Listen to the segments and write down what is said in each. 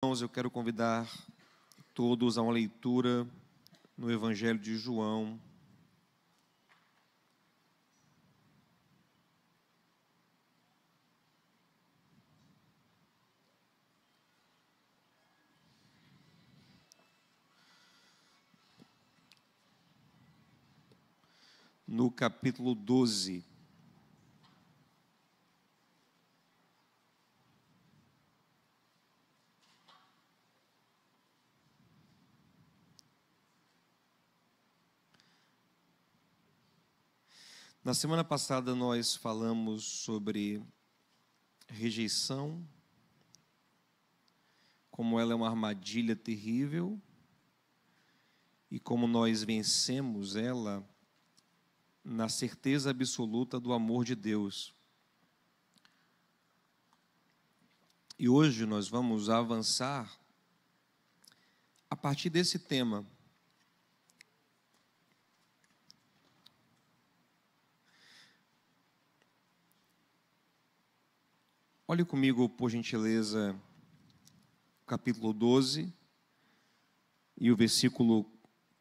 Irmãos, eu quero convidar todos a uma leitura no Evangelho de João. No capítulo 12. Na semana passada nós falamos sobre rejeição, como ela é uma armadilha terrível e como nós vencemos ela na certeza absoluta do amor de Deus. E hoje nós vamos avançar a partir desse tema. Olhe comigo, por gentileza, capítulo 12, e o versículo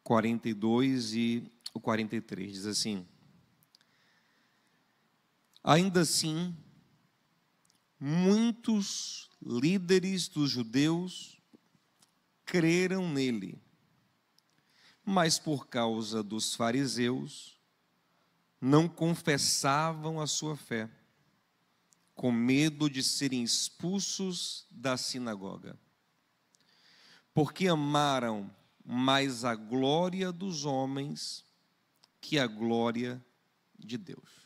42 e o 43, diz assim: Ainda assim, muitos líderes dos judeus creram nele, mas por causa dos fariseus, não confessavam a sua fé, com medo de serem expulsos da sinagoga, porque amaram mais a glória dos homens que a glória de Deus.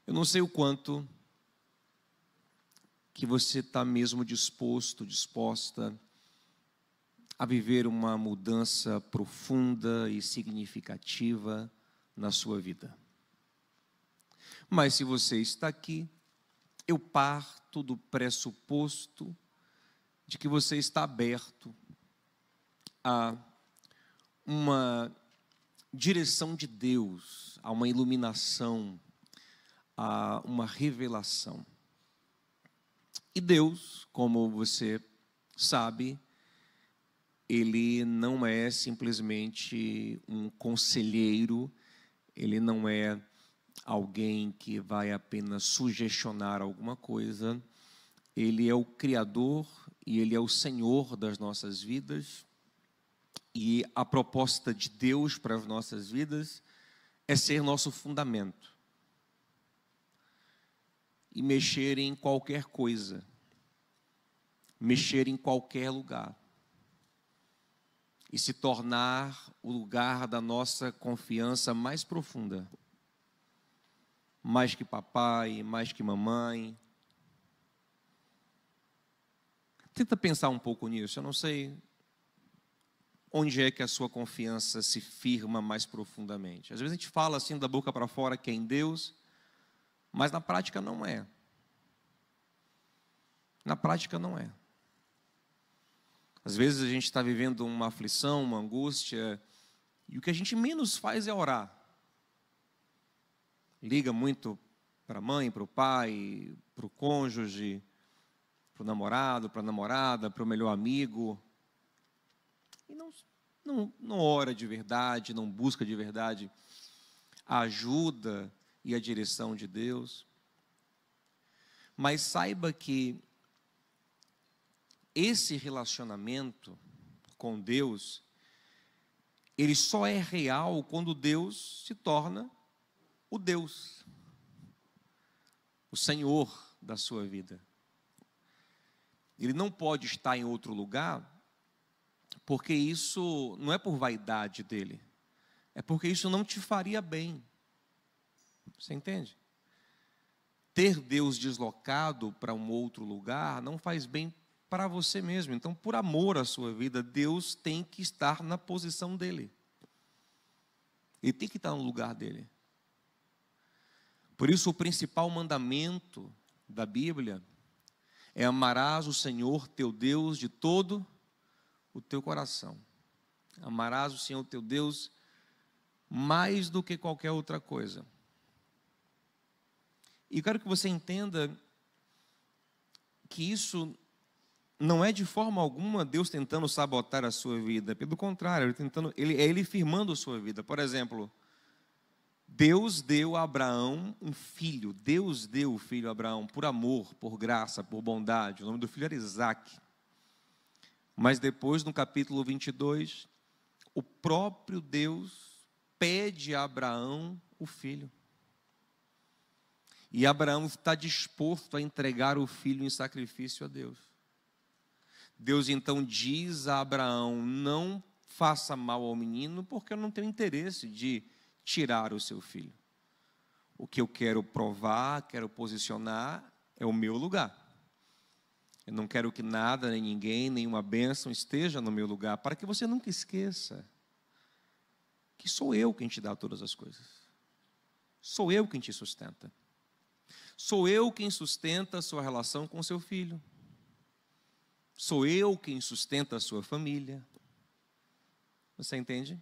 Eu não sei o quanto que você está mesmo disposta a viver uma mudança profunda e significativa na sua vida. Mas se você está aqui, eu parto do pressuposto de que você está aberto a uma direção de Deus, a uma iluminação, a uma revelação. E Deus, como você sabe, Ele não é simplesmente um conselheiro, Ele não é alguém que vai apenas sugestionar alguma coisa. Ele é o Criador e Ele é o Senhor das nossas vidas. E a proposta de Deus para as nossas vidas é ser nosso fundamento. E mexer em qualquer coisa. Mexer em qualquer lugar. E se tornar o lugar da nossa confiança mais profunda. Mais que papai, mais que mamãe. Tenta pensar um pouco nisso. Eu não sei onde é que a sua confiança se firma mais profundamente. Às vezes a gente fala assim da boca para fora que é em Deus, mas na prática não é. Na prática não é. Às vezes a gente está vivendo uma aflição, uma angústia, e o que a gente menos faz é orar. Liga muito para a mãe, para o pai, para o cônjuge, para o namorado, para a namorada, para o melhor amigo. E não ora de verdade, não busca de verdade a ajuda e a direção de Deus. Mas saiba que esse relacionamento com Deus, ele só é real quando Deus se torna o Deus, o Senhor da sua vida. Ele não pode estar em outro lugar, porque isso não é por vaidade dele, é porque isso não te faria bem. Você entende? Ter Deus deslocado para um outro lugar não faz bem para você mesmo. Então, por amor à sua vida, Deus tem que estar na posição dele. Ele tem que estar no lugar dele. Por isso, o principal mandamento da Bíblia é: amarás o Senhor teu Deus de todo o teu coração. Amarás o Senhor teu Deus mais do que qualquer outra coisa. E quero que você entenda que isso não é de forma alguma Deus tentando sabotar a sua vida. Pelo contrário, ele firmando a sua vida. Por exemplo, Deus deu a Abraão um filho. Deus deu o filho a Abraão por amor, por graça, por bondade. O nome do filho era Isaac. Mas depois, no capítulo 22, o próprio Deus pede a Abraão o filho. E Abraão está disposto a entregar o filho em sacrifício a Deus. Deus então diz a Abraão: não faça mal ao menino, porque eu não tenho interesse de tirar o seu filho. O que eu quero provar, quero posicionar, é o meu lugar. Eu não quero que nada, nem ninguém, nenhuma bênção esteja no meu lugar, para que você nunca esqueça que sou eu quem te dá todas as coisas. Sou eu quem te sustenta. Sou eu quem sustenta a sua relação com seu filho. Sou eu quem sustenta a sua família. Você entende?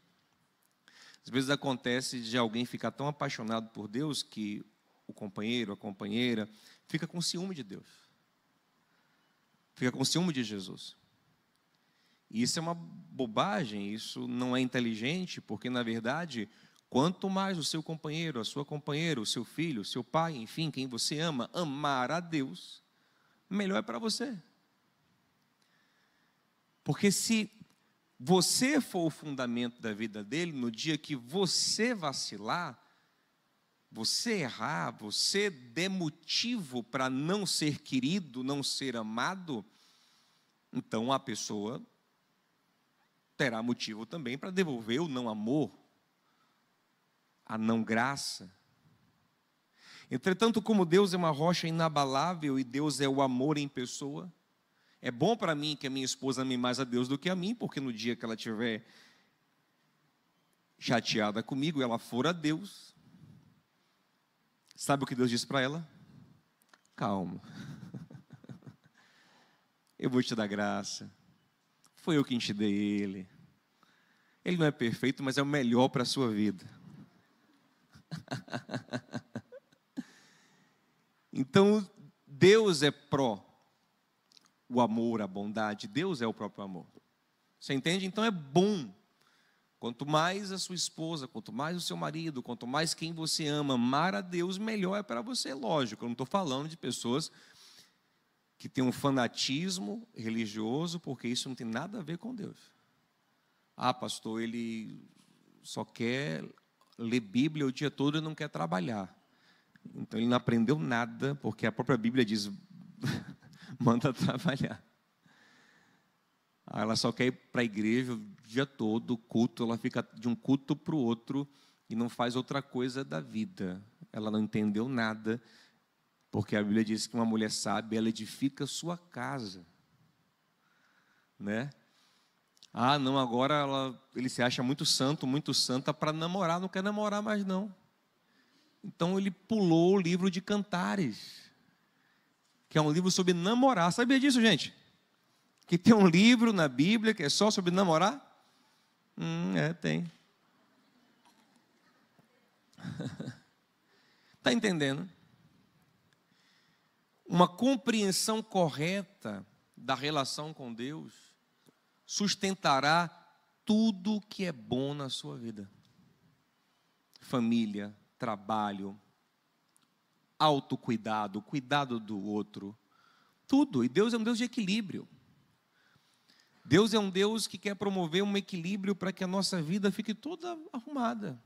Às vezes acontece de alguém ficar tão apaixonado por Deus que o companheiro, a companheira, fica com ciúme de Deus. Fica com ciúme de Jesus. E isso é uma bobagem, isso não é inteligente, porque na verdade, quanto mais o seu companheiro, a sua companheira, o seu filho, o seu pai, enfim, quem você ama, amar a Deus, melhor é para você. Porque se você for o fundamento da vida dele, no dia que você vacilar, você errar, você der motivo para não ser querido, não ser amado, então a pessoa terá motivo também para devolver o não amor, a não graça. Entretanto, como Deus é uma rocha inabalável e Deus é o amor em pessoa, é bom para mim que a minha esposa ame mais a Deus do que a mim, porque no dia que ela estiver chateada comigo, ela for a Deus, sabe o que Deus disse para ela? Calma, eu vou te dar graça, foi eu quem te dei ele. Ele não é perfeito, mas é o melhor para a sua vida. Então, Deus é pró o amor, a bondade. Deus é o próprio amor. Você entende? Então é bom. Quanto mais a sua esposa, quanto mais o seu marido, quanto mais quem você ama, amar a Deus, melhor é para você. Lógico, eu não estou falando de pessoas que têm um fanatismo religioso, porque isso não tem nada a ver com Deus. Ah, pastor, ele só quer ler Bíblia o dia todo e não quer trabalhar. Então ele não aprendeu nada, porque a própria Bíblia diz, manda trabalhar. Ela só quer ir para a igreja o dia todo, culto, ela fica de um culto para o outro e não faz outra coisa da vida. Ela não entendeu nada, porque a Bíblia diz que uma mulher sábia, ela edifica sua casa. Né? Ah, não, agora ele se acha muito santo, muito santa para namorar, não quer namorar mais não. Então ele pulou o livro de Cantares, que é um livro sobre namorar. Sabia disso, gente? Que tem um livro na Bíblia que é só sobre namorar? Tem. Está entendendo? Uma compreensão correta da relação com Deus sustentará tudo que é bom na sua vida. Família, trabalho, autocuidado, cuidado do outro, tudo. E Deus é um Deus de equilíbrio. Deus é um Deus que quer promover um equilíbrio para que a nossa vida fique toda arrumada.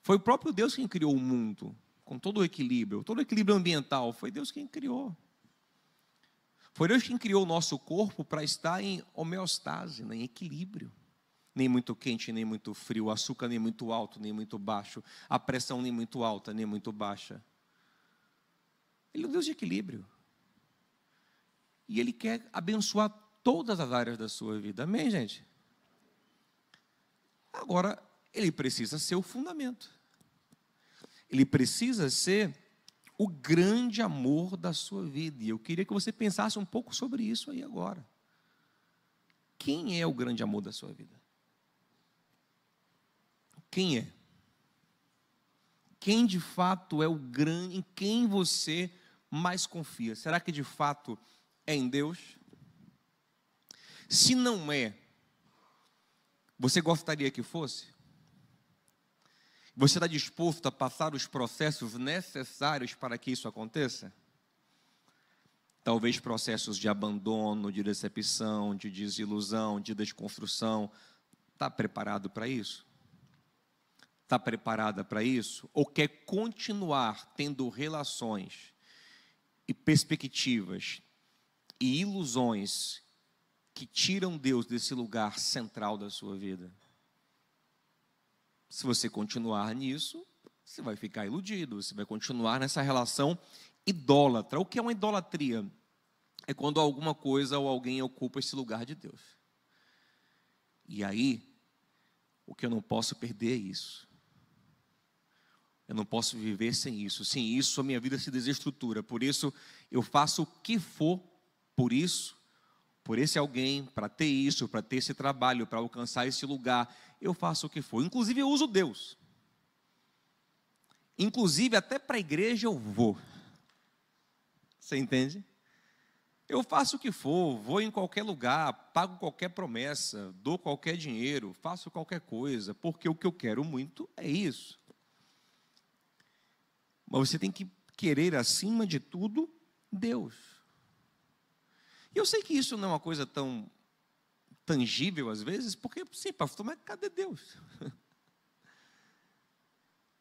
Foi o próprio Deus quem criou o mundo, com todo o equilíbrio ambiental, foi Deus quem criou. Foi Deus quem criou o nosso corpo para estar em homeostase, em equilíbrio. Nem muito quente, nem muito frio, o açúcar nem muito alto, nem muito baixo, a pressão nem muito alta, nem muito baixa. Ele é um Deus de equilíbrio. E Ele quer abençoar todas as áreas da sua vida. Amém, gente? Agora, Ele precisa ser o fundamento. Ele precisa ser o grande amor da sua vida. E eu queria que você pensasse um pouco sobre isso aí agora. Quem é o grande amor da sua vida? Quem é? Quem de fato é o grande, em quem você mais confia? Será que de fato é em Deus? Se não é, você gostaria que fosse? Você está disposto a passar os processos necessários para que isso aconteça? Talvez processos de abandono, de decepção, de desilusão, de desconstrução. Está preparado para isso? Está preparada para isso? Ou quer continuar tendo relações e perspectivas e ilusões que tiram Deus desse lugar central da sua vida? Se você continuar nisso, você vai ficar iludido, você vai continuar nessa relação idólatra. O que é uma idolatria? É quando alguma coisa ou alguém ocupa esse lugar de Deus. E aí, o que eu não posso perder é isso. Eu não posso viver sem isso. Sem isso, a minha vida se desestrutura. Por isso, eu faço o que for por isso, por esse alguém, para ter isso, para ter esse trabalho, para alcançar esse lugar. Eu faço o que for. Inclusive, eu uso Deus. Inclusive, até para a igreja eu vou. Você entende? Eu faço o que for, vou em qualquer lugar, pago qualquer promessa, dou qualquer dinheiro, faço qualquer coisa, porque o que eu quero muito é isso. Mas você tem que querer, acima de tudo, Deus. E eu sei que isso não é uma coisa tão tangível às vezes, porque, sim, pastor, mas cadê Deus?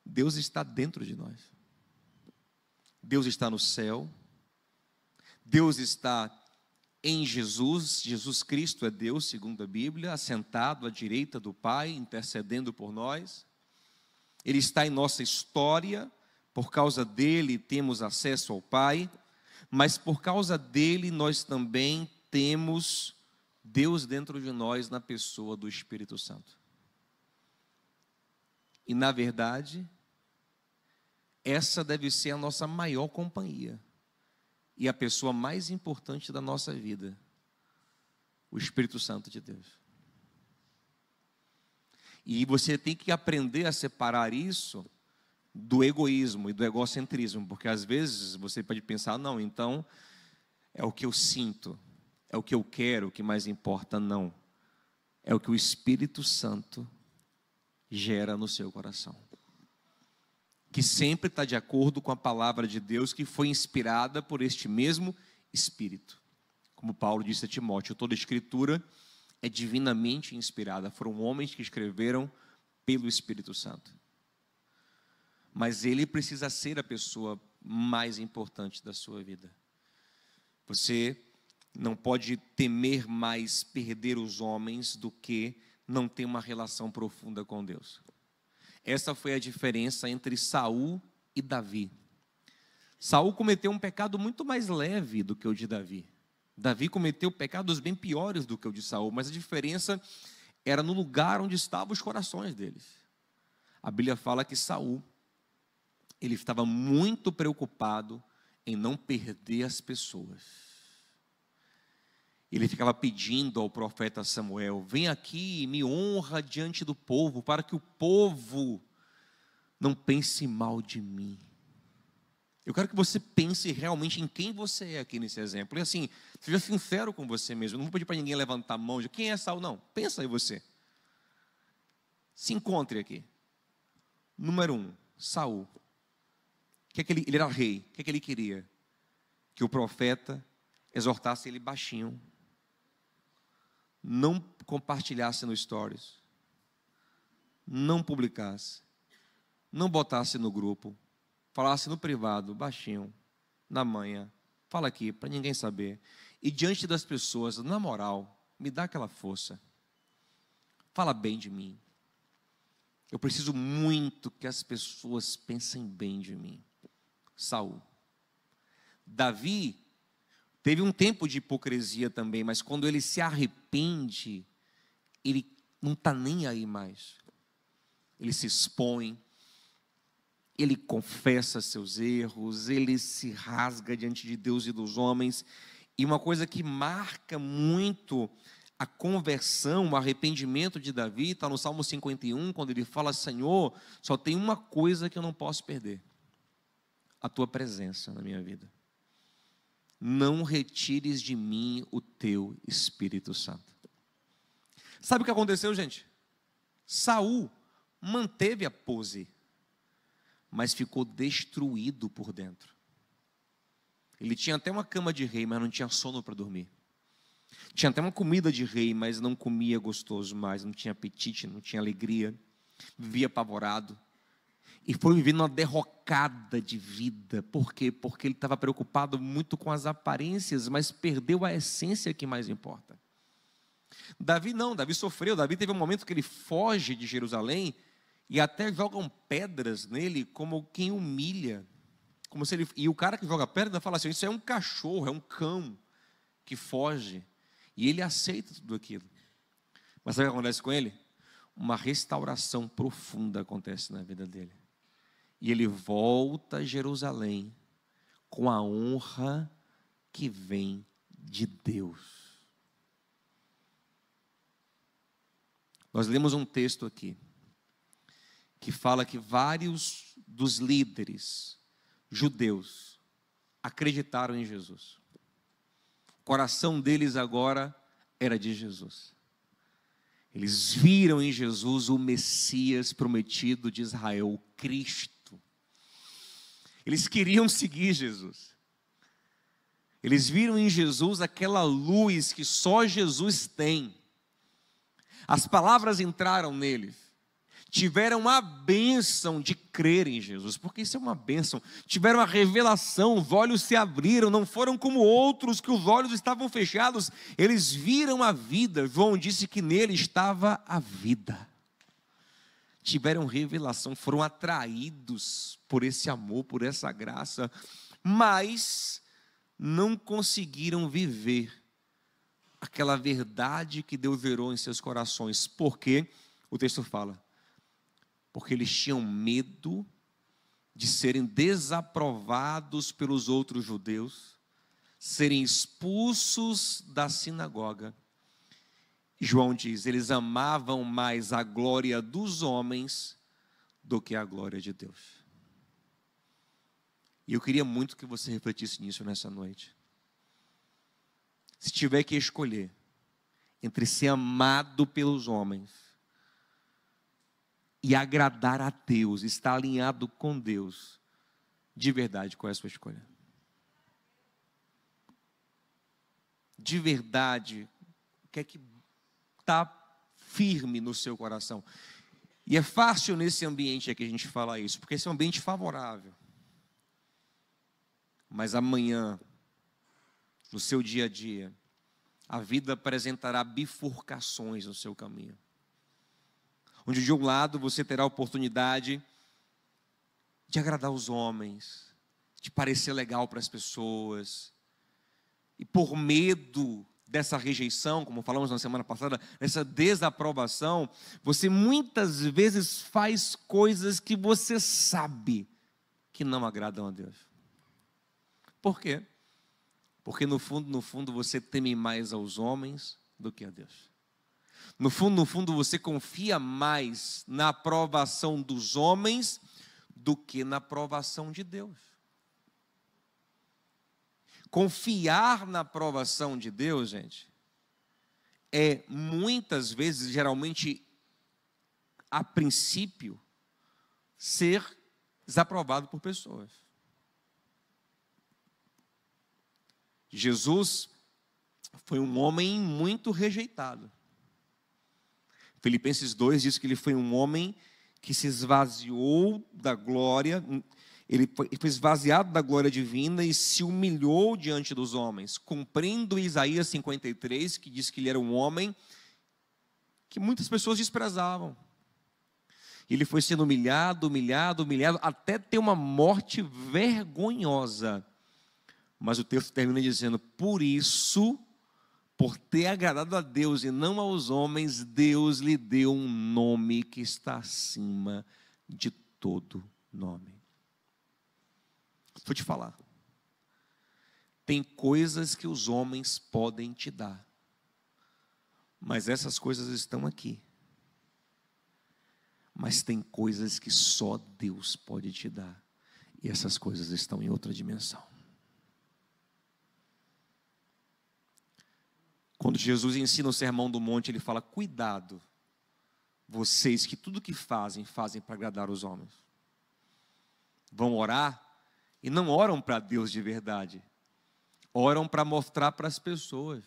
Deus está dentro de nós. Deus está no céu. Deus está em Jesus. Jesus Cristo é Deus, segundo a Bíblia, assentado à direita do Pai, intercedendo por nós. Ele está em nossa história. Por causa dele temos acesso ao Pai, mas por causa dele nós também temos Deus dentro de nós na pessoa do Espírito Santo. E na verdade, essa deve ser a nossa maior companhia e a pessoa mais importante da nossa vida, o Espírito Santo de Deus. E você tem que aprender a separar isso do egoísmo e do egocentrismo, porque às vezes você pode pensar, não, então é o que eu sinto, é o que eu quero, o que mais importa. Não, é o que o Espírito Santo gera no seu coração, que sempre está de acordo com a palavra de Deus, que foi inspirada por este mesmo Espírito. Como Paulo disse a Timóteo, toda a Escritura é divinamente inspirada, foram homens que escreveram pelo Espírito Santo. Mas ele precisa ser a pessoa mais importante da sua vida. Você não pode temer mais perder os homens do que não ter uma relação profunda com Deus. Essa foi a diferença entre Saul e Davi. Saul cometeu um pecado muito mais leve do que o de Davi. Davi cometeu pecados bem piores do que o de Saul, mas a diferença era no lugar onde estavam os corações deles. A Bíblia fala que Saul, ele estava muito preocupado em não perder as pessoas. Ele ficava pedindo ao profeta Samuel, vem aqui e me honra diante do povo, para que o povo não pense mal de mim. Eu quero que você pense realmente em quem você é aqui nesse exemplo. E assim, seja sincero com você mesmo. Eu não vou pedir para ninguém levantar a mão de quem é Saul, não. Pensa em você. Se encontre aqui. Número 1, Saul. Ele era rei. O que ele queria? Que o profeta exortasse ele baixinho. Não compartilhasse no stories. Não publicasse. Não botasse no grupo. Falasse no privado, baixinho, na manhã. Fala aqui, para ninguém saber. E diante das pessoas, na moral, me dá aquela força. Fala bem de mim. Eu preciso muito que as pessoas pensem bem de mim. Saul. Davi teve um tempo de hipocrisia também, mas quando ele se arrepende, ele não está nem aí mais. Ele se expõe, ele confessa seus erros, ele se rasga diante de Deus e dos homens. E uma coisa que marca muito a conversão, o arrependimento de Davi, está no Salmo 51, quando ele fala, Senhor, só tem uma coisa que eu não posso perder. A tua presença na minha vida. não retires de mim o teu Espírito Santo. Sabe o que aconteceu, gente? Saul manteve a pose, mas ficou destruído por dentro. Ele tinha até uma cama de rei, mas não tinha sono para dormir. Tinha até uma comida de rei, mas não comia gostoso mais, não tinha apetite, não tinha alegria. Vivia apavorado. E foi vivendo uma derrocada de vida. Por quê? Porque ele estava preocupado muito com as aparências, mas perdeu a essência que mais importa. Davi não, Davi sofreu. Davi teve um momento que ele foge de Jerusalém e até jogam pedras nele como quem humilha. Como se ele, e o cara que joga pedra fala assim, isso é um cachorro, é um cão que foge. E ele aceita tudo aquilo. Mas sabe o que acontece com ele? Uma restauração profunda acontece na vida dele. E ele volta a Jerusalém com a honra que vem de Deus. Nós lemos um texto aqui que fala que vários dos líderes judeus acreditaram em Jesus. O coração deles agora era de Jesus. Eles viram em Jesus o Messias prometido de Israel, o Cristo. Eles queriam seguir Jesus. Eles viram em Jesus aquela luz que só Jesus tem. As palavras entraram neles. Tiveram a bênção de crer em Jesus, porque isso é uma bênção. Tiveram a revelação, os olhos se abriram, não foram como outros que os olhos estavam fechados. Eles viram a vida. João disse que nele estava a vida. Tiveram revelação, foram atraídos por esse amor, por essa graça, mas não conseguiram viver aquela verdade que Deus gerou em seus corações. Por quê? O texto fala, porque eles tinham medo de serem desaprovados pelos outros judeus, serem expulsos da sinagoga. João diz, eles amavam mais a glória dos homens do que a glória de Deus. E eu queria muito que você refletisse nisso nessa noite. Se tiver que escolher entre ser amado pelos homens e agradar a Deus, estar alinhado com Deus, de verdade, qual é a sua escolha? De verdade, o que é que está firme no seu coração? E é fácil nesse ambiente aqui a gente falar isso, porque esse é um ambiente favorável. Mas amanhã, no seu dia a dia, a vida apresentará bifurcações no seu caminho. Onde de um lado você terá a oportunidade de agradar os homens, de parecer legal para as pessoas, e por medo dessa rejeição, como falamos na semana passada, dessa desaprovação, você muitas vezes faz coisas que você sabe que não agradam a Deus. Por quê? Porque no fundo você teme mais aos homens do que a Deus. No fundo você confia mais na aprovação dos homens do que na aprovação de Deus. Confiar na aprovação de Deus, gente, é muitas vezes, geralmente, a princípio, ser desaprovado por pessoas. Jesus foi um homem muito rejeitado. Filipenses 2 diz que ele foi um homem que se esvaziou da glória, ele foi esvaziado da glória divina e se humilhou diante dos homens, cumprindo Isaías 53, que diz que ele era um homem que muitas pessoas desprezavam. Ele foi sendo humilhado, até ter uma morte vergonhosa. Mas o texto termina dizendo, por isso, por ter agradado a Deus e não aos homens, Deus lhe deu um nome que está acima de todo nome. Vou te falar. Tem coisas que os homens podem te dar, mas essas coisas estão aqui. Mas tem coisas que só Deus pode te dar, e essas coisas estão em outra dimensão. Quando Jesus ensina o Sermão do Monte, ele fala: cuidado, vocês que tudo que fazem, fazem para agradar os homens. Vão orar e não oram para Deus de verdade, oram para mostrar para as pessoas.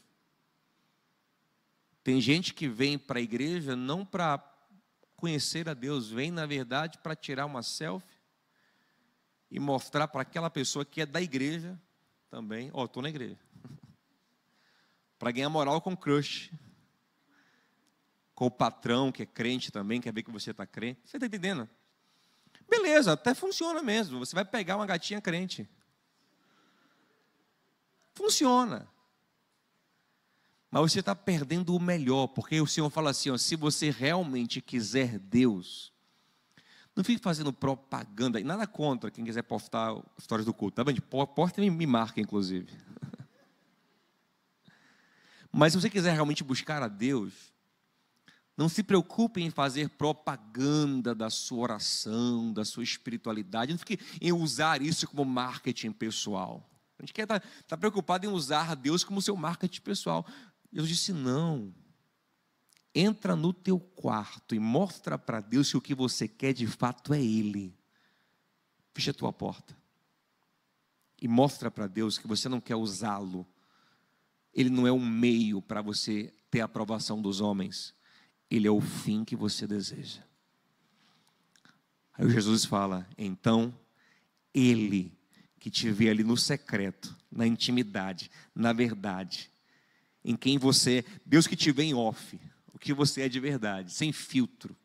Tem gente que vem para a igreja não para conhecer a Deus, vem na verdade para tirar uma selfie e mostrar para aquela pessoa que é da igreja também: ó, estou na igreja. Para ganhar moral com o crush, com o patrão que é crente também, quer ver que você está crente. Você está entendendo? Beleza, até funciona mesmo. Você vai pegar uma gatinha crente. Funciona. Mas você está perdendo o melhor, porque o Senhor fala assim, ó, se você realmente quiser Deus, não fique fazendo propaganda, e nada contra quem quiser postar histórias do culto, tá bem? Posta e me marca, inclusive. Mas se você quiser realmente buscar a Deus, não se preocupe em fazer propaganda da sua oração, da sua espiritualidade, não fique em usar isso como marketing pessoal. A gente quer estar preocupado em usar a Deus como seu marketing pessoal. Eu disse: não, entra no teu quarto e mostra para Deus que o que você quer de fato é Ele. Fecha a tua porta e mostra para Deus que você não quer usá-lo. Ele não é um meio para você ter a aprovação dos homens, Ele é o fim que você deseja. Aí Jesus fala: então, Ele que te vê ali no secreto, na intimidade, na verdade, em quem você é, Deus que te vê em off, o que você é de verdade, sem filtro,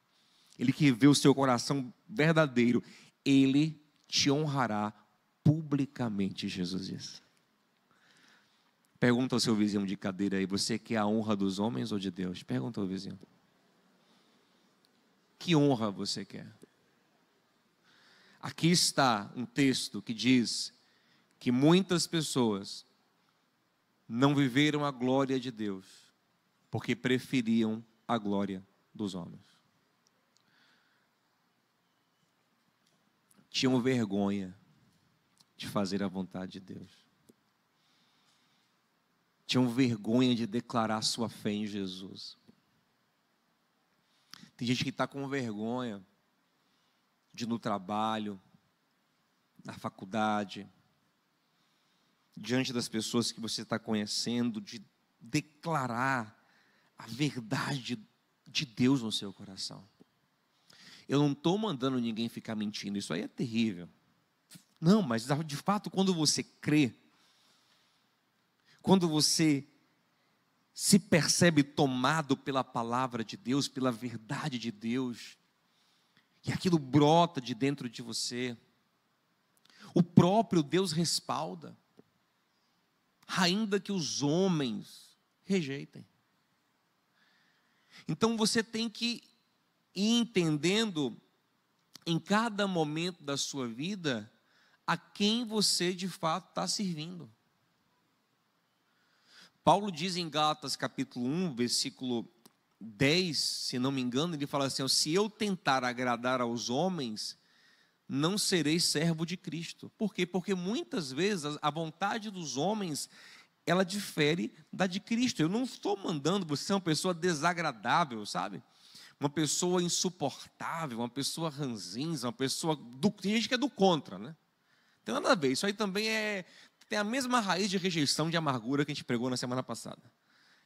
Ele que vê o seu coração verdadeiro, Ele te honrará publicamente, Jesus diz. Pergunta ao seu vizinho de cadeira aí: você quer a honra dos homens ou de Deus? Pergunta ao vizinho. Que honra você quer? Aqui está um texto que diz que muitas pessoas não viveram a glória de Deus, porque preferiam a glória dos homens. Tinham vergonha de fazer a vontade de Deus. Tinham vergonha de declarar sua fé em Jesus. Tem gente que está com vergonha de no trabalho, na faculdade, diante das pessoas que você está conhecendo, de declarar a verdade de Deus no seu coração. Eu não estou mandando ninguém ficar mentindo, isso aí é terrível. Não, mas de fato, quando você crê, quando você se percebe tomado pela palavra de Deus, pela verdade de Deus, e aquilo brota de dentro de você, o próprio Deus respalda, ainda que os homens rejeitem. Então você tem que ir entendendo em cada momento da sua vida a quem você de fato está servindo. Paulo diz em Gálatas capítulo 1, versículo 10, se não me engano, ele fala assim: se eu tentar agradar aos homens, não serei servo de Cristo. Por quê? Porque muitas vezes a vontade dos homens, ela difere da de Cristo. Eu não estou mandando você ser uma pessoa desagradável, sabe? Uma pessoa insuportável, uma pessoa ranzinza, uma pessoa... Tem gente que é do contra, né? Não tem nada a ver, isso aí também tem a mesma raiz de rejeição, de amargura que a gente pregou na semana passada.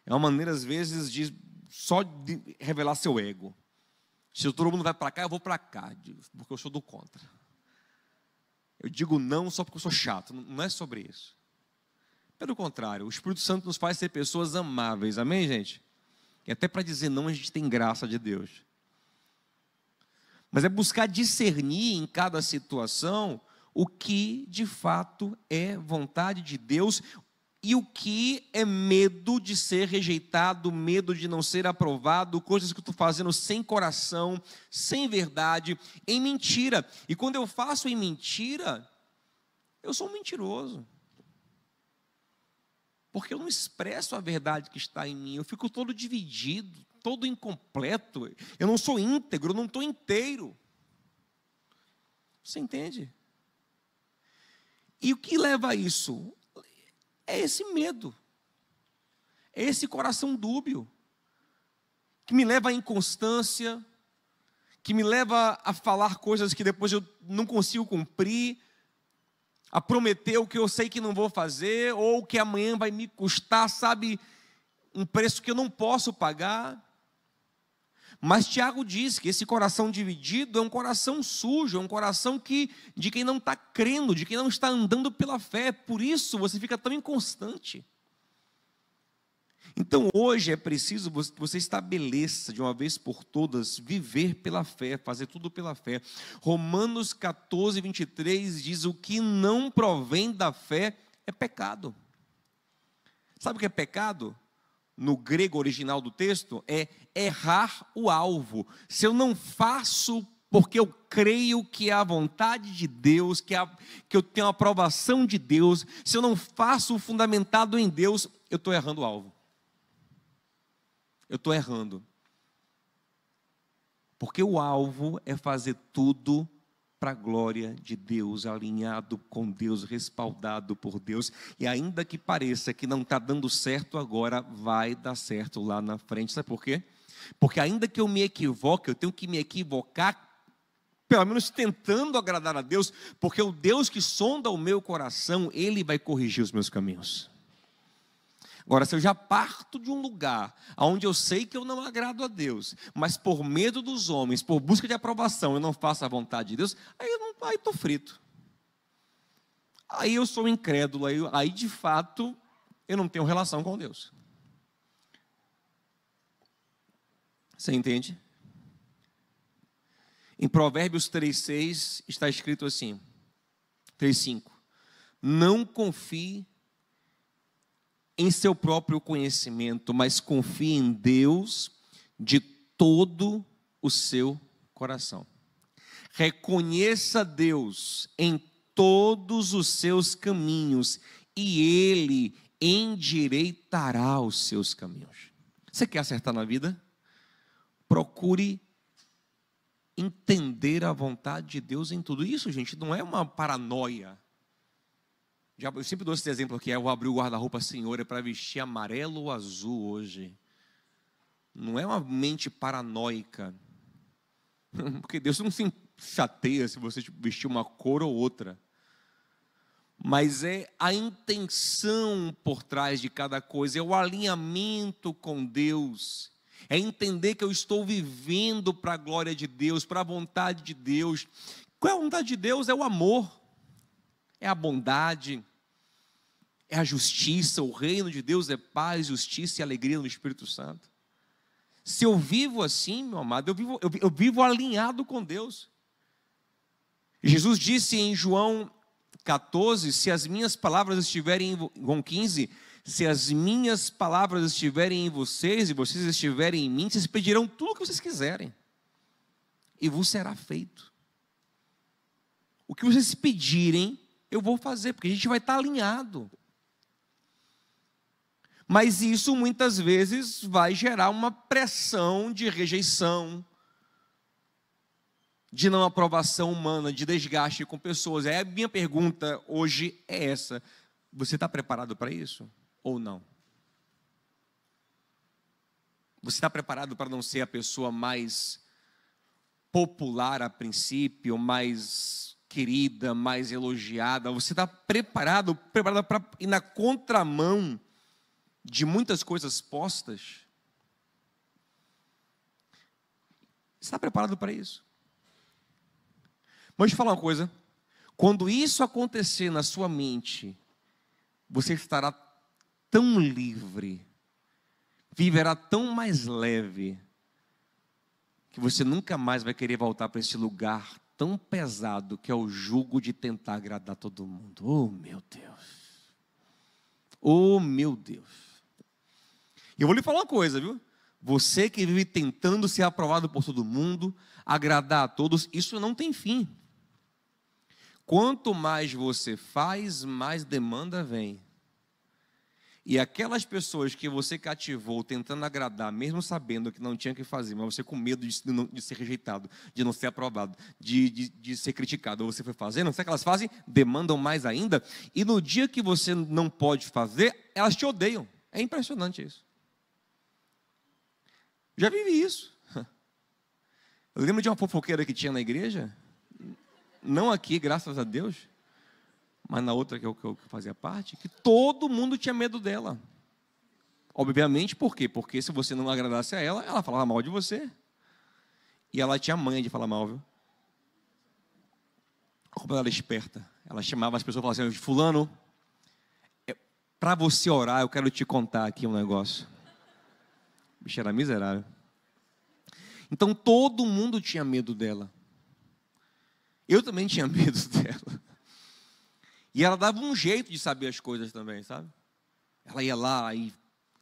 É uma maneira, às vezes, de só de revelar seu ego. Se todo mundo vai para cá, eu vou para cá, porque eu sou do contra. Eu digo não só porque eu sou chato, não é sobre isso. Pelo contrário, o Espírito Santo nos faz ser pessoas amáveis, amém, gente? E até para dizer não, a gente tem graça de Deus. Mas é buscar discernir em cada situação o que de fato é vontade de Deus e o que é medo de ser rejeitado, medo de não ser aprovado, coisas que eu estou fazendo sem coração, sem verdade, em mentira. E quando eu faço em mentira, eu sou um mentiroso. Porque eu não expresso a verdade que está em mim, eu fico todo dividido, todo incompleto, eu não sou íntegro, eu não estou inteiro. Você entende? E o que leva a isso? É esse medo. É esse coração dúbio, que me leva à inconstância, que me leva a falar coisas que depois eu não consigo cumprir, a prometer o que eu sei que não vou fazer, ou que amanhã vai me custar, sabe, um preço que eu não posso pagar. Mas Tiago diz que esse coração dividido é um coração sujo, é um coração de quem não está crendo, de quem não está andando pela fé. Por isso você fica tão inconstante. Então hoje é preciso que você estabeleça de uma vez por todas, viver pela fé, fazer tudo pela fé. Romanos 14, 23 diz: o que não provém da fé é pecado. Sabe o que é pecado? No grego original do texto, é errar o alvo. Se eu não faço porque eu creio que é a vontade de Deus, que eu tenho a aprovação de Deus, se eu não faço fundamentado em Deus, eu estou errando o alvo. Eu estou errando. Porque o alvo é fazer tudo para a glória de Deus, alinhado com Deus, respaldado por Deus. E ainda que pareça que não está dando certo agora, vai dar certo lá na frente. Sabe por quê? Porque ainda que eu me equivoque, eu tenho que me equivocar, pelo menos tentando agradar a Deus, porque o Deus que sonda o meu coração, Ele vai corrigir os meus caminhos. Agora, se eu já parto de um lugar onde eu sei que eu não agrado a Deus, mas por medo dos homens, por busca de aprovação, eu não faço a vontade de Deus, aí estou frito. Aí eu sou incrédulo, aí de fato eu não tenho relação com Deus. Você entende? Em Provérbios 3,6 está escrito assim, 3,5: não confie em seu próprio conhecimento, mas confie em Deus de todo o seu coração. Reconheça Deus em todos os seus caminhos e Ele endireitará os seus caminhos. Você quer acertar na vida? Procure entender a vontade de Deus em tudo. Isso, gente, não é uma paranoia. Eu sempre dou esse exemplo aqui: eu vou abrir o guarda-roupa, Senhor, é para vestir amarelo ou azul hoje. Não é uma mente paranoica, porque Deus não se chateia se você vestir uma cor ou outra, mas é a intenção por trás de cada coisa, é o alinhamento com Deus, é entender que eu estou vivendo para a glória de Deus, para a vontade de Deus. Qual é a vontade de Deus? É o amor, é a bondade, é a justiça. O reino de Deus é paz, justiça e alegria no Espírito Santo. Se eu vivo assim, meu amado, eu vivo alinhado com Deus. Jesus disse em João 14, se as minhas palavras estiverem em João 15, se as minhas palavras estiverem em vocês e vocês estiverem em mim, vocês pedirão tudo o que vocês quiserem e vos será feito. O que vocês pedirem, eu vou fazer, porque a gente vai estar alinhado. Mas isso muitas vezes vai gerar uma pressão de rejeição, de não aprovação humana, de desgaste com pessoas. A minha pergunta hoje é essa: você está preparado para isso ou não? Você está preparado para não ser a pessoa mais popular a princípio, mais querida, mais elogiada? Você está preparado para ir na contramão de muitas coisas postas? Você está preparado para isso? Mas deixa eu falar uma coisa: quando isso acontecer na sua mente, você estará tão livre, viverá tão mais leve, que você nunca mais vai querer voltar para esse lugar tão pesado que é o jugo de tentar agradar todo mundo. Oh, meu Deus! Oh, meu Deus! Eu vou lhe falar uma coisa, viu? Você que vive tentando ser aprovado por todo mundo, agradar a todos, isso não tem fim. Quanto mais você faz, mais demanda vem. E aquelas pessoas que você cativou tentando agradar, mesmo sabendo que não tinha que fazer, mas você com medo de ser rejeitado, de não ser aprovado, de ser criticado, ou você foi fazendo, sabe o que elas fazem? Demandam mais ainda. E no dia que você não pode fazer, elas te odeiam. É impressionante isso. Já vivi isso. Eu lembro de uma fofoqueira que tinha na igreja, não aqui, graças a Deus, mas na outra que eu fazia parte, que todo mundo tinha medo dela. Obviamente, por quê? Porque se você não agradasse a ela, ela falava mal de você. E ela tinha manha de falar mal, viu? Como ela era esperta. Ela chamava as pessoas e falava assim: fulano, para você orar, eu quero te contar aqui um negócio. O bicho era miserável. Então todo mundo tinha medo dela. Eu também tinha medo dela. E ela dava um jeito de saber as coisas também, sabe? Ela ia lá e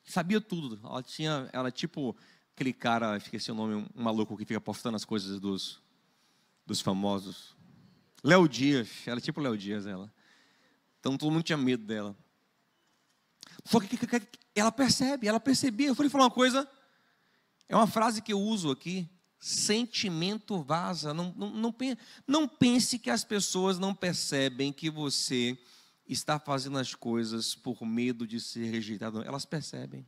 sabia tudo. Ela tipo aquele cara, esqueci o nome, um maluco que fica postando as coisas dos famosos. Léo Dias, ela é tipo Léo Dias, ela. Então todo mundo tinha medo dela. Só que ela percebia. Eu falei falar uma coisa, é uma frase que eu uso aqui: sentimento vaza. Não pense que as pessoas não percebem que você está fazendo as coisas por medo de ser rejeitado. Elas percebem.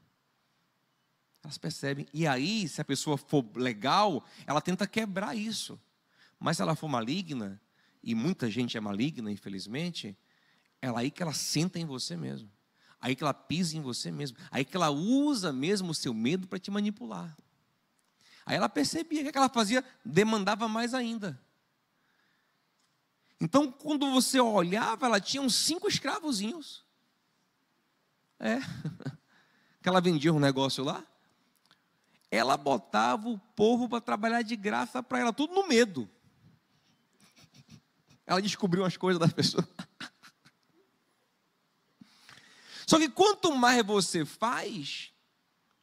Elas percebem. E aí, se a pessoa for legal, ela tenta quebrar isso. Mas se ela for maligna, e muita gente é maligna, infelizmente, é aí que ela senta em você mesmo. Aí que ela pisa em você mesmo. Aí que ela usa mesmo o seu medo para te manipular. Aí ela percebia que ela fazia, demandava mais ainda. Então, quando você olhava, ela tinha uns 5 escravozinhos. Que ela vendia um negócio lá. Ela botava o povo para trabalhar de graça para ela, tudo no medo. Ela descobriu as coisas das pessoas. Só que quanto mais você faz,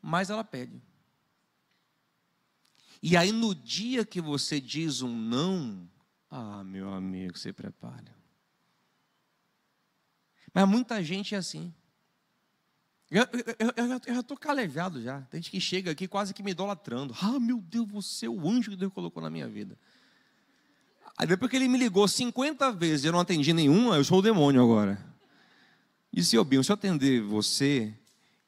mais ela pede. E aí no dia que você diz um não, meu amigo, se prepare. Mas muita gente é assim. Eu já estou calejado já. Tem gente que chega aqui quase que me idolatrando. Meu Deus, você é o anjo que Deus colocou na minha vida. Aí depois que ele me ligou 50 vezes e eu não atendi nenhuma, eu sou o demônio agora. Disse: Binho, se eu atender você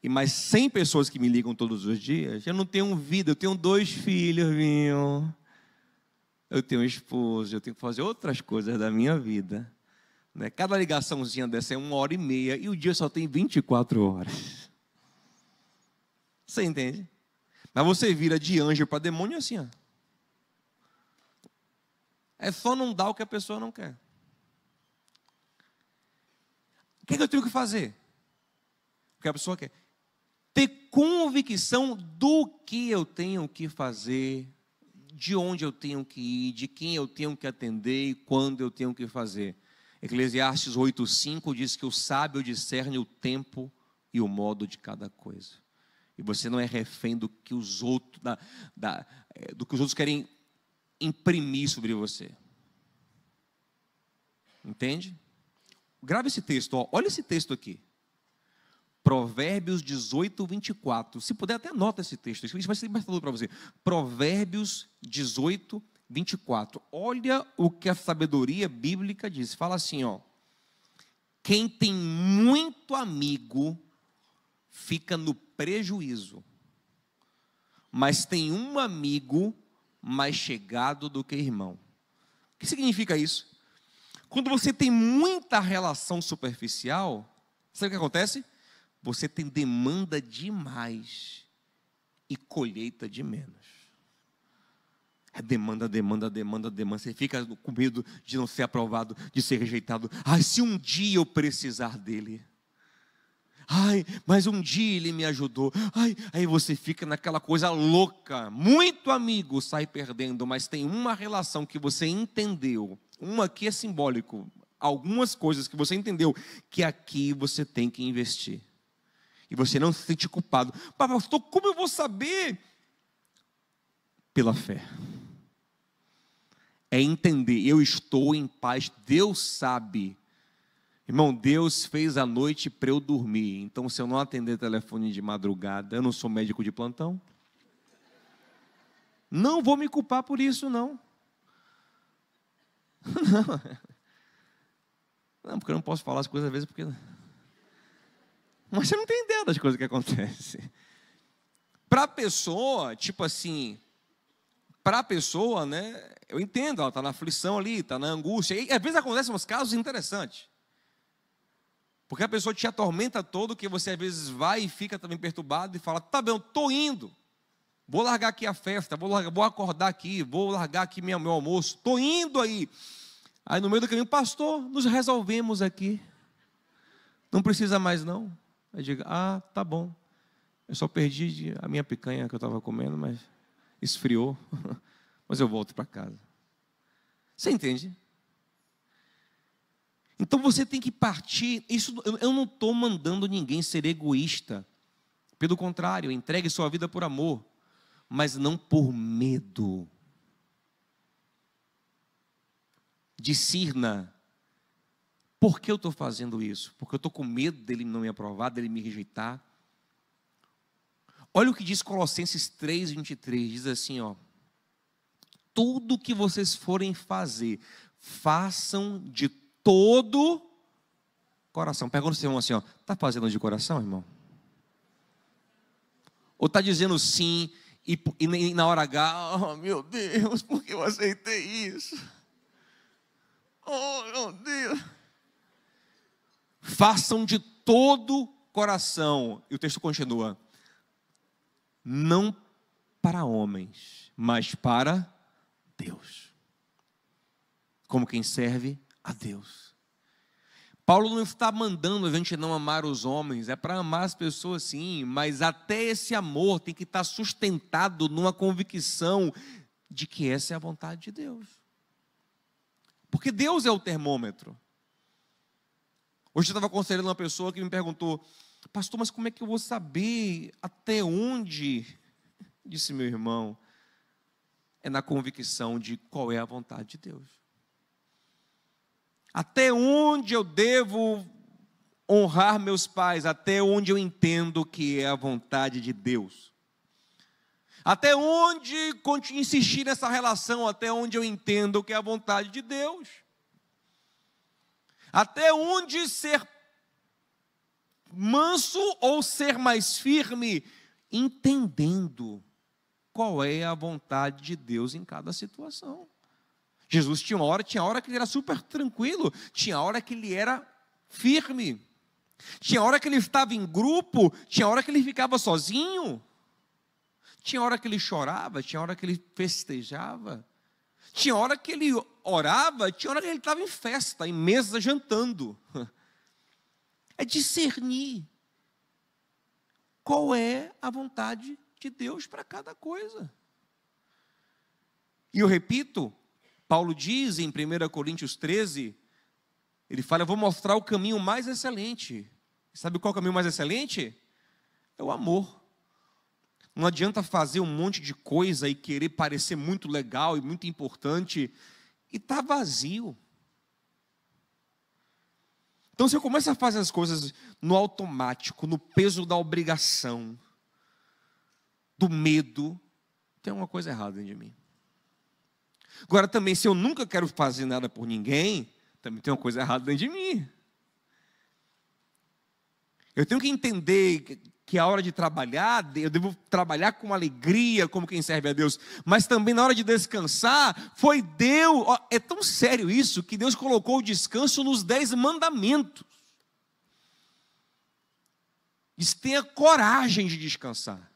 e mais 100 pessoas que me ligam todos os dias, eu não tenho vida, eu tenho 2 filhos, Binho. Eu tenho um esposo, eu tenho que fazer outras coisas da minha vida. Cada ligaçãozinha dessa é 1h30 e o dia só tem 24 horas. Você entende? Mas você vira de anjo para demônio assim, ó. É só não dar o que a pessoa não quer. O que eu tenho que fazer? O que a pessoa quer. Ter convicção do que eu tenho que fazer, de onde eu tenho que ir, de quem eu tenho que atender e quando eu tenho que fazer. Eclesiastes 8:5 diz que o sábio discerne o tempo e o modo de cada coisa. E você não é refém do que os outros, do que os outros querem imprimir sobre você. Entende? Grava esse texto, ó. Olha esse texto aqui. Provérbios 18:24. Se puder, até anota esse texto. Isso vai ser libertador para você. Provérbios 18:24. Olha o que a sabedoria bíblica diz. Fala assim, ó: quem tem muito amigo fica no prejuízo, mas tem um amigo mais chegado do que irmão. O que significa isso? Quando você tem muita relação superficial, sabe o que acontece? Você tem demanda demais e colheita de menos. É demanda. Você fica com medo de não ser aprovado, de ser rejeitado. Se um dia eu precisar dele. Mas um dia ele me ajudou. Aí você fica naquela coisa louca. Muito amigo sai perdendo, mas tem uma relação que você entendeu. Uma aqui é simbólico. Algumas coisas que você entendeu que aqui você tem que investir. E você não se sente culpado. Pastor, como eu vou saber? Pela fé. É entender, eu estou em paz, Deus sabe. Irmão, Deus fez a noite para eu dormir. Então, se eu não atender telefone de madrugada, eu não sou médico de plantão. Não vou me culpar por isso, não. Não, porque eu não posso falar as coisas às vezes, porque mas você não tem ideia das coisas que acontecem. Para a pessoa, tipo assim, para a pessoa, né, eu entendo, ela está na aflição ali, está na angústia, e às vezes acontecem uns casos interessantes, porque a pessoa te atormenta todo, que você às vezes vai e fica também perturbado, e fala, tá bem, eu estou indo, vou largar aqui a festa, vou acordar aqui, vou largar aqui meu almoço, estou indo aí. Aí no meio do caminho, pastor, nos resolvemos aqui, não precisa mais não. Aí diga, tá bom, eu só perdi a minha picanha que eu estava comendo, mas esfriou, mas eu volto para casa. Você entende? Então você tem que partir, eu não estou mandando ninguém ser egoísta, pelo contrário, entregue sua vida por amor, mas não por medo. Discirna, por que eu estou fazendo isso? Porque eu estou com medo dele não me aprovar, dele me rejeitar. Olha o que diz Colossenses 3:23, diz assim, tudo que vocês forem fazer, façam de todo coração. Pergunta ao seu irmão assim, está fazendo de coração, irmão? Ou está dizendo sim, e na hora H, meu Deus, por que eu aceitei isso? Oh, meu Deus. Façam de todo coração. E o texto continua. Não para homens, mas para Deus. Como quem serve a Deus. Paulo não está mandando a gente não amar os homens, é para amar as pessoas sim, mas até esse amor tem que estar sustentado numa convicção de que essa é a vontade de Deus. Porque Deus é o termômetro. Hoje eu estava aconselhando uma pessoa que me perguntou, pastor, mas como é que eu vou saber até onde? Disse meu irmão, é na convicção de qual é a vontade de Deus. Até onde eu devo honrar meus pais, até onde eu entendo que é a vontade de Deus. Até onde insistir nessa relação, até onde eu entendo que é a vontade de Deus. Até onde ser manso ou ser mais firme, entendendo qual é a vontade de Deus em cada situação. Jesus tinha hora que ele era super tranquilo, tinha hora que ele era firme, tinha hora que ele estava em grupo, tinha hora que ele ficava sozinho, tinha hora que ele chorava, tinha hora que ele festejava, tinha hora que ele orava, tinha hora que ele estava em festa, em mesa jantando. É discernir qual é a vontade de Deus para cada coisa. E eu repito, Paulo diz em 1 Coríntios 13, ele fala, eu vou mostrar o caminho mais excelente. Sabe qual é o caminho mais excelente? É o amor. Não adianta fazer um monte de coisa e querer parecer muito legal e muito importante e está vazio. Então, se eu começo a fazer as coisas no automático, no peso da obrigação, do medo, tem uma coisa errada dentro de mim. Agora também, se eu nunca quero fazer nada por ninguém, também tem uma coisa errada dentro de mim. Eu tenho que entender que a hora de trabalhar, eu devo trabalhar com alegria, como quem serve a Deus, mas também na hora de descansar, foi Deus, é tão sério isso, que Deus colocou o descanso nos 10 mandamentos. Diz, tenha coragem de descansar.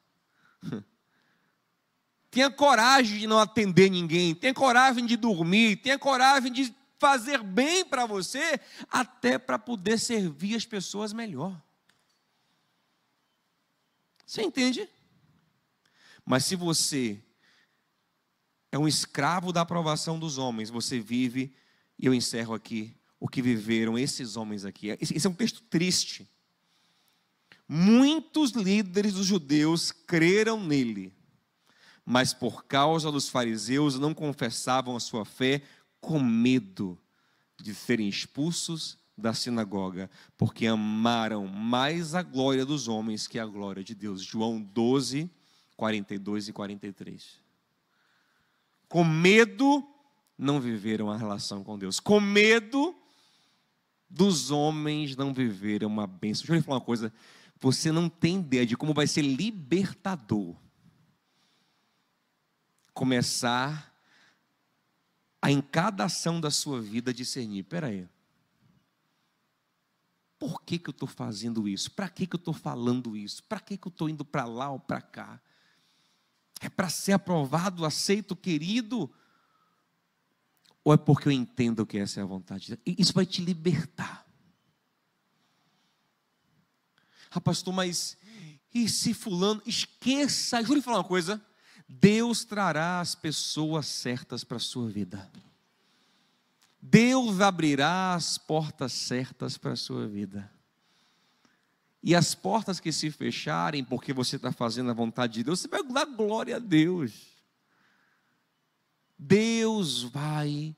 Tenha coragem de não atender ninguém, tenha coragem de dormir, tenha coragem de fazer bem para você, até para poder servir as pessoas melhor. Você entende? Mas se você é um escravo da aprovação dos homens, você vive, e eu encerro aqui, o que viveram esses homens aqui. Esse é um texto triste. Muitos líderes dos judeus creram nele, mas por causa dos fariseus não confessavam a sua fé com medo de serem expulsos da sinagoga, porque amaram mais a glória dos homens que a glória de Deus. João 12, 42 e 43. Com medo, não viveram a relação com Deus. Com medo dos homens, não viveram uma bênção. Deixa eu lhe falar uma coisa. Você não tem ideia de como vai ser libertador começar a, em cada ação da sua vida, discernir: espera aí, por que eu estou fazendo isso? Para que eu estou falando isso? Para que eu estou indo para lá ou para cá? É para ser aprovado, aceito, querido? Ou é porque eu entendo que essa é a vontade? Isso vai te libertar. Ah, pastor, mas e se fulano? Esqueça, juro falar uma coisa: Deus trará as pessoas certas para a sua vida. Deus abrirá as portas certas para a sua vida. E as portas que se fecharem, porque você está fazendo a vontade de Deus, você vai dar glória a Deus. Deus vai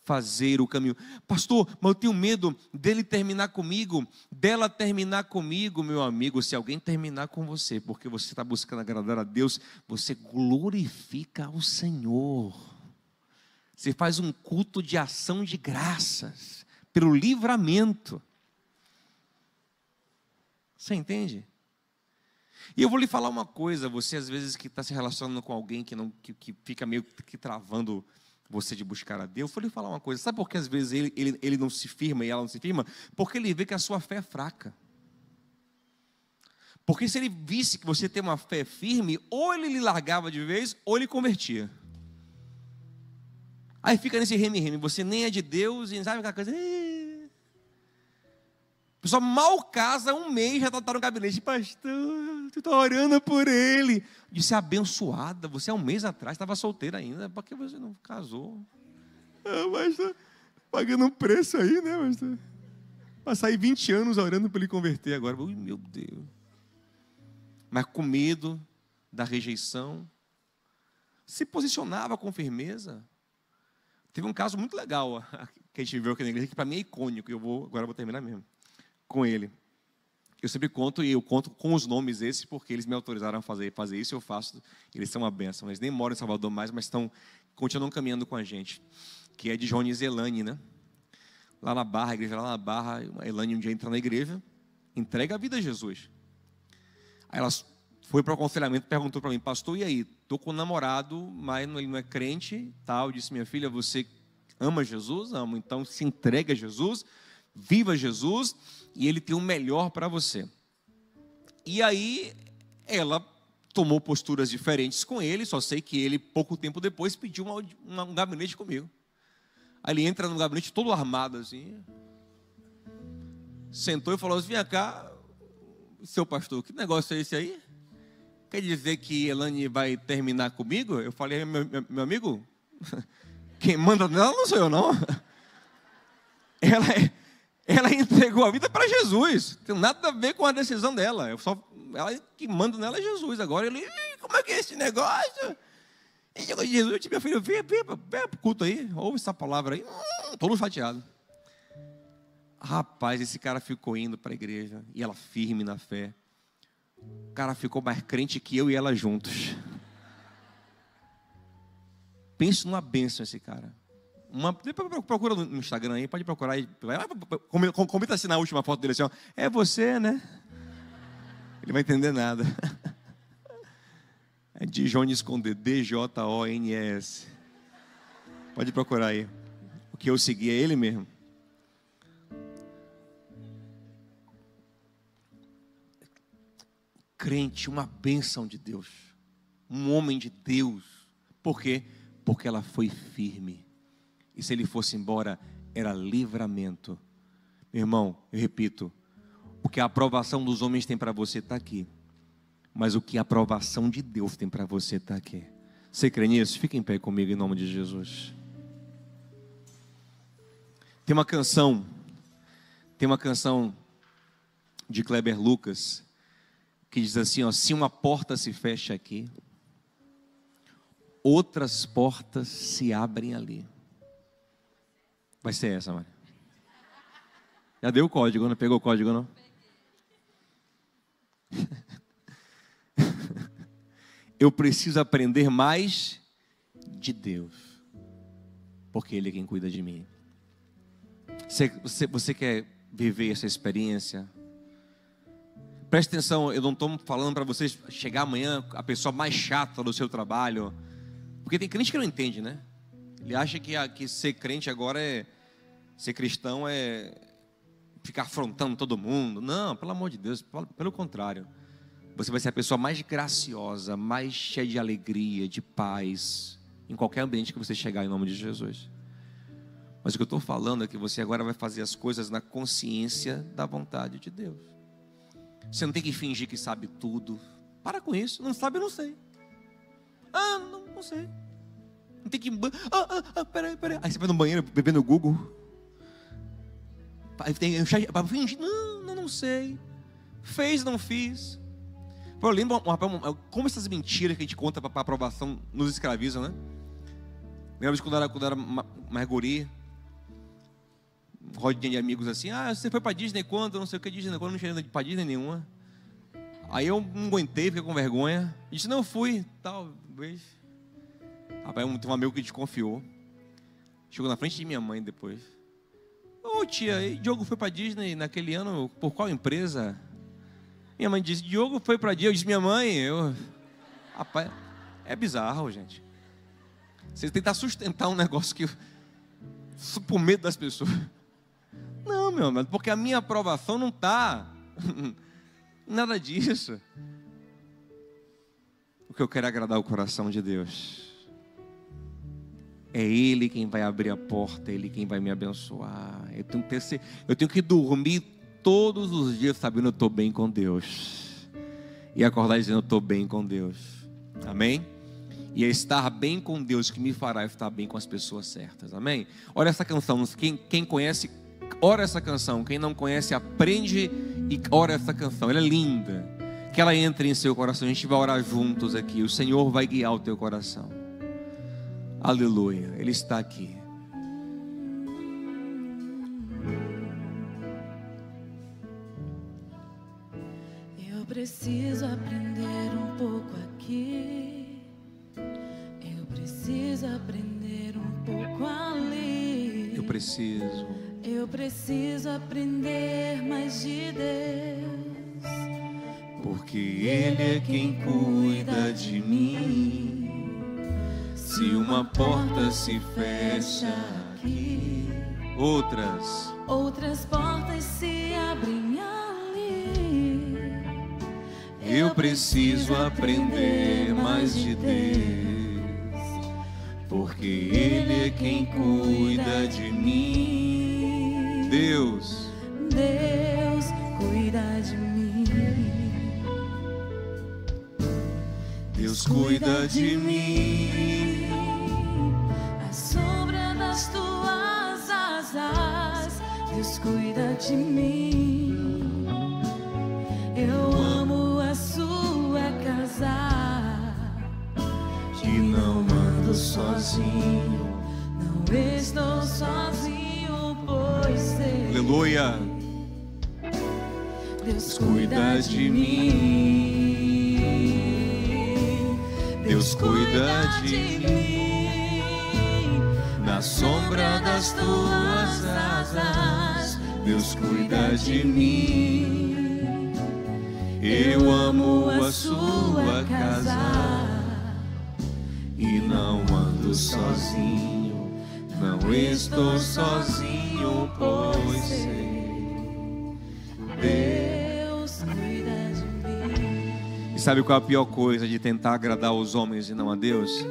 fazer o caminho. Pastor, mas eu tenho medo dele terminar comigo, dela terminar comigo. Meu amigo, se alguém terminar com você, porque você está buscando agradar a Deus, você glorifica ao Senhor. Você faz um culto de ação de graças, pelo livramento. Você entende? E eu vou lhe falar uma coisa: você às vezes que está se relacionando com alguém que fica meio que travando você de buscar a Deus, eu vou lhe falar uma coisa: sabe por que às vezes ele não se firma e ela não se firma? Porque ele vê que a sua fé é fraca. Porque se ele visse que você tem uma fé firme, ou ele lhe largava de vez, ou ele convertia. Aí fica nesse reme-reme, você nem é de Deus, e sabe aquela coisa... A pessoa mal casa, um mês já está no gabinete: pastor, tu está orando por ele. Disse: abençoada, você há um mês atrás estava solteira ainda, por que você não casou? Ah, pastor, pagando um preço aí, né, pastor? Passar aí 20 anos orando para ele converter agora. Ui, meu Deus. Mas com medo da rejeição, se posicionava com firmeza. Teve um caso muito legal que a gente viu aqui na igreja, que para mim é icônico, e agora eu vou terminar mesmo com ele. Eu sempre conto, e eu conto com os nomes esses, porque eles me autorizaram a fazer isso, eu faço. Eles são uma bênção. Eles nem moram em Salvador mais, mas continuam caminhando com a gente. Que é de Jones e Elane, né? Lá na Barra, a igreja lá na Barra. A Elane um dia entra na igreja, entrega a vida a Jesus. Aí ela foi para o aconselhamento, perguntou para mim: pastor, e aí? Estou com um namorado, mas ele não é crente, tal. Eu disse: minha filha, você ama Jesus? Amo. Então se entrega a Jesus, viva Jesus, e ele tem o melhor para você. E aí ela tomou posturas diferentes com ele. Só sei que ele, pouco tempo depois, pediu um gabinete comigo. Aí ele entra no gabinete todo armado assim, sentou e falou assim: vem cá, seu pastor, que negócio é esse aí? Quer dizer que Elane vai terminar comigo? Eu falei: meu amigo, quem manda nela não sou eu, não. Ela entregou a vida para Jesus. Não tem nada a ver com a decisão dela. Ela que manda nela é Jesus. Agora ele: como é que é esse negócio? Jesus, eu disse: meu filho, vem para o culto aí, ouve essa palavra aí. Todo chateado. Rapaz, esse cara ficou indo para a igreja, e ela firme na fé. O cara ficou mais crente que eu e ela juntos. Penso numa bênção esse cara. Procura no Instagram aí, pode procurar aí. Comenta assim na última foto dele assim: ó, é você, né? Ele vai entender nada. É de Jones com D, D-J-O-N-E-S. Pode procurar aí. O que eu segui é ele mesmo. Crente, uma bênção de Deus, um homem de Deus. Por quê? Porque ela foi firme. E se ele fosse embora, era livramento. Meu irmão, eu repito: o que a aprovação dos homens tem para você está aqui, mas o que a aprovação de Deus tem para você está aqui. Você crê nisso? Fica em pé comigo em nome de Jesus. Tem uma canção de Kleber Lucas que diz assim, ó: se uma porta se fecha aqui, outras portas se abrem ali. Vai ser essa, Maria. Já deu o código, não pegou o código, não? Eu preciso aprender mais de Deus, porque Ele é quem cuida de mim. Você quer viver essa experiência? Preste atenção, eu não estou falando para vocês chegar amanhã a pessoa mais chata do seu trabalho. Porque tem crente que não entende, né? Ele acha que ser crente agora ser cristão é ficar afrontando todo mundo. Não, pelo amor de Deus, pelo contrário. Você vai ser a pessoa mais graciosa, mais cheia de alegria, de paz, em qualquer ambiente que você chegar, em nome de Jesus. Mas o que eu estou falando é que você agora vai fazer as coisas na consciência da vontade de Deus. Você não tem que fingir que sabe tudo. Para com isso. Não sabe, eu não sei. Não sei. Não tem que... peraí. Aí você vai no banheiro, bebendo no Google. Para fingir, não sei. Fez, não fiz. Eu lembro, como essas mentiras que a gente conta para aprovação nos escravizam, né? Lembra de quando era mais guri, rodinha de amigos assim, você foi para Disney quando? Não sei o que Disney, quando não tinha ido para Disney nenhuma. Aí eu não aguentei, fiquei com vergonha. Disse, não fui, talvez. Rapaz, tem um amigo que desconfiou. Chegou na frente de minha mãe depois. Ô tia, Diogo foi para Disney naquele ano, por qual empresa? Minha mãe disse, Diogo foi para Disney. Eu disse, minha mãe, rapaz, é bizarro, gente. Você tentar sustentar um negócio que por medo das pessoas. Não, meu amado, porque a minha aprovação não está nada disso. O que eu quero é agradar o coração de Deus. É Ele quem vai abrir a porta, é Ele quem vai me abençoar. Eu tenho que dormir todos os dias sabendo que eu estou bem com Deus. E acordar dizendo que eu estou bem com Deus. Amém? E é estar bem com Deus que me fará estar bem com as pessoas certas. Amém? Olha essa canção. Quem conhece, ora essa canção. Quem não conhece, aprende e ora essa canção. Ela é linda. Que ela entre em seu coração. A gente vai orar juntos aqui. O Senhor vai guiar o teu coração. Aleluia. Ele está aqui. Eu preciso aprender um pouco aqui. Eu preciso aprender um pouco ali. Eu preciso aprender mais de Deus. Porque Ele é quem cuida de mim. Se uma porta se fecha aqui, outras portas se abrem ali. Eu preciso aprender mais de Deus, porque Ele é quem cuida de mim. Deus cuida de mim. Deus cuida de mim. A sombra das tuas asas, Deus cuida de mim. Eu amo a sua casa e não ando sozinho. Não estou sozinho, pois sei. Aleluia. Deus cuida de mim. Deus cuida de mim. Na sombra das tuas asas, Deus cuida de mim. Eu amo a sua casa e não ando sozinho. Não estou sozinho, pois sei. Deus cuida de mim. E sabe qual é a pior coisa de tentar agradar os homens e não a Deus?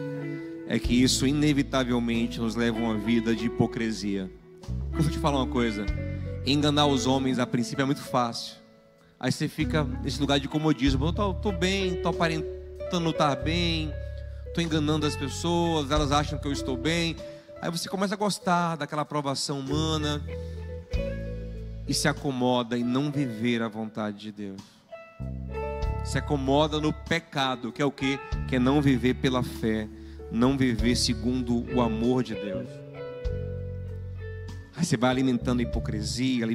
É que isso inevitavelmente nos leva a uma vida de hipocrisia. Deixa eu te falar uma coisa. Enganar os homens a princípio é muito fácil. Aí você fica nesse lugar de comodismo. Eu tô bem, tô aparentando estar bem, tô enganando as pessoas, elas acham que eu estou bem. Aí você começa a gostar daquela aprovação humana e se acomoda em não viver a vontade de Deus. Se acomoda no pecado, que é o quê? Que é não viver pela fé, não viver segundo o amor de Deus. Aí você vai alimentando a hipocrisia.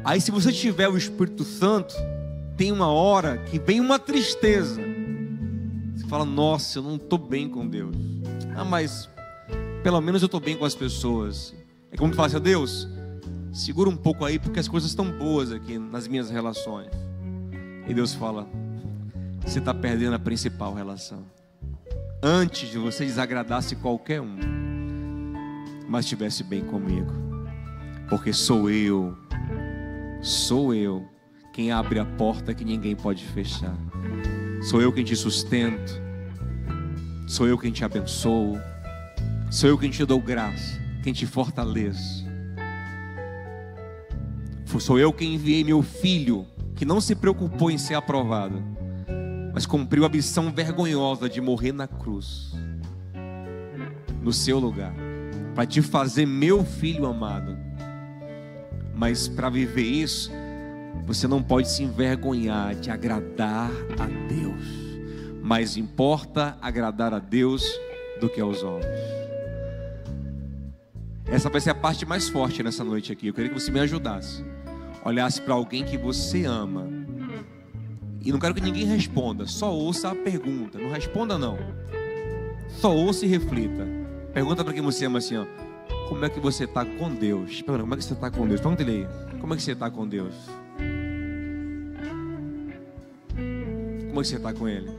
Aí se você tiver o Espírito Santo, tem uma hora que vem uma tristeza. Você fala, nossa, eu não estou bem com Deus. Mas pelo menos eu estou bem com as pessoas. É como tu fala assim, Deus, segura um pouco aí, porque as coisas estão boas aqui nas minhas relações. E Deus fala: você está perdendo a principal relação. Antes de você desagradasse qualquer um, mas estivesse bem comigo, porque sou eu quem abre a porta que ninguém pode fechar. Sou eu quem te sustento, sou eu quem te abençoo, sou eu quem te dou graça, quem te fortaleço. Sou eu quem enviei meu filho, que não se preocupou em ser aprovado, mas cumpriu a missão vergonhosa de morrer na cruz, no seu lugar, para te fazer meu filho amado. Mas para viver isso, você não pode se envergonhar de agradar a Deus. Mais importa agradar a Deus do que aos homens. Essa vai ser a parte mais forte nessa noite aqui. Eu queria que você me ajudasse, olhasse para alguém que você ama, e não quero que ninguém responda, só ouça a pergunta. Não responda não, só ouça e reflita. Pergunta para quem você ama assim, ó: como é que você está com Deus? Como é que você está com Deus? Pergunta ele aí: como é que você está com Deus? Como é que você está com Ele?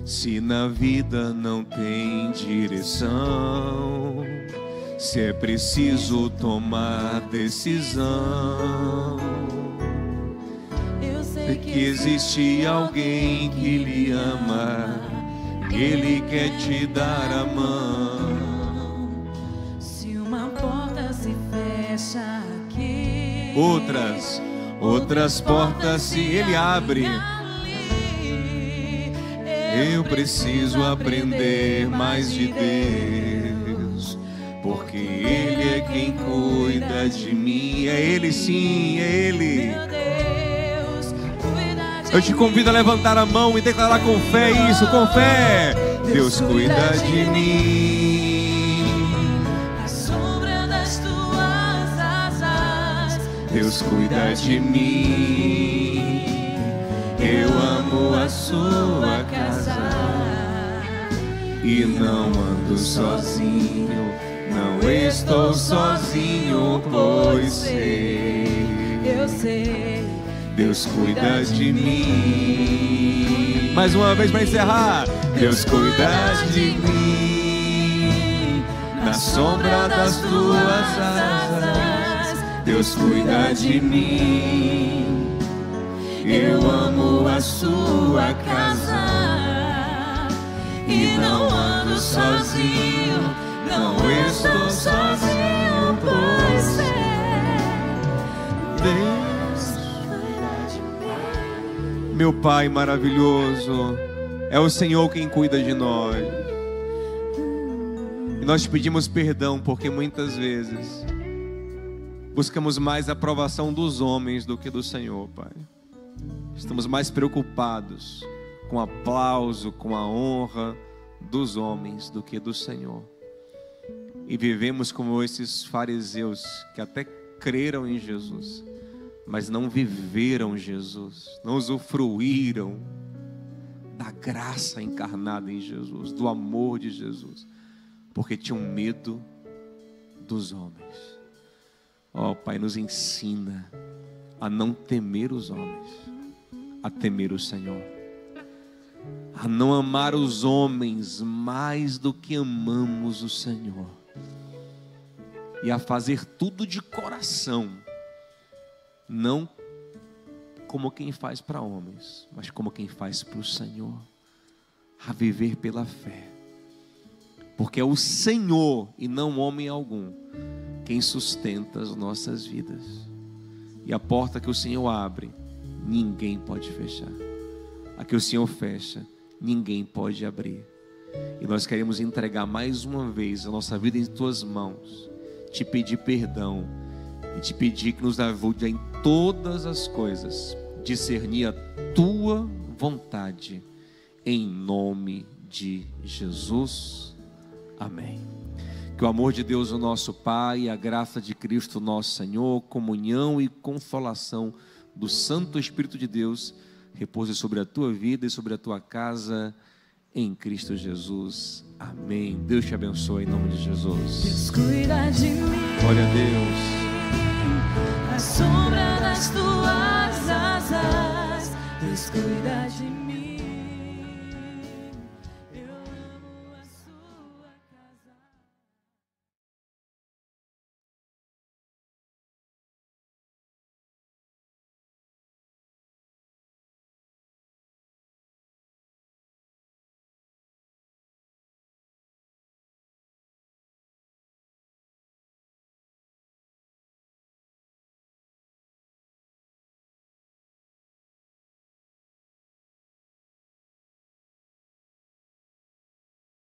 Se na vida não tem direção, se é preciso tomar decisão, eu sei que existe alguém que lhe ama, Ele quer te dar a mão. Se uma porta se fecha aqui, outras portas se Ele abre. Eu preciso aprender mais de Deus, porque Ele é quem cuida de mim. É Ele, sim, é Ele. Eu te convido a levantar a mão e declarar com fé isso, com fé. Deus cuida de mim. A sombra das tuas asas, Deus cuida de mim. Eu amo a sua casa e não ando sozinho, não estou sozinho, pois eu sei, Deus cuida de mim. Mais uma vez para encerrar. Deus cuida de mim. Na sombra das tuas asas, Deus cuida de mim. Eu amo a sua casa e não ando sozinho, não estou sozinho, pois Deus cuida de mim. Meu Pai maravilhoso, é o Senhor quem cuida de nós. E nós te pedimos perdão porque muitas vezes buscamos mais a aprovação dos homens do que do Senhor, Pai. Estamos mais preocupados com o aplauso, com a honra dos homens do que do Senhor. E vivemos como esses fariseus que até creram em Jesus, mas não viveram Jesus, não usufruíram da graça encarnada em Jesus, do amor de Jesus, porque tinham medo dos homens. Ó, Pai, nos ensina a não temer os homens, a temer o Senhor, a não amar os homens mais do que amamos o Senhor, e a fazer tudo de coração, não como quem faz para homens, mas como quem faz para o Senhor, a viver pela fé, porque é o Senhor e não homem algum quem sustenta as nossas vidas, e a porta que o Senhor abre, ninguém pode fechar. A que o Senhor fecha, ninguém pode abrir. E nós queremos entregar mais uma vez a nossa vida em tuas mãos, te pedir perdão e te pedir que nos ajude em todas as coisas, discernir a tua vontade, em nome de Jesus. Amém. Que o amor de Deus, o nosso Pai, a graça de Cristo, nosso Senhor, comunhão e consolação do Santo Espírito de Deus repouse sobre a tua vida e sobre a tua casa, em Cristo Jesus. Amém. Deus te abençoe em nome de Jesus. Deus cuida de mim. Glória a Deus. A sombra das tuas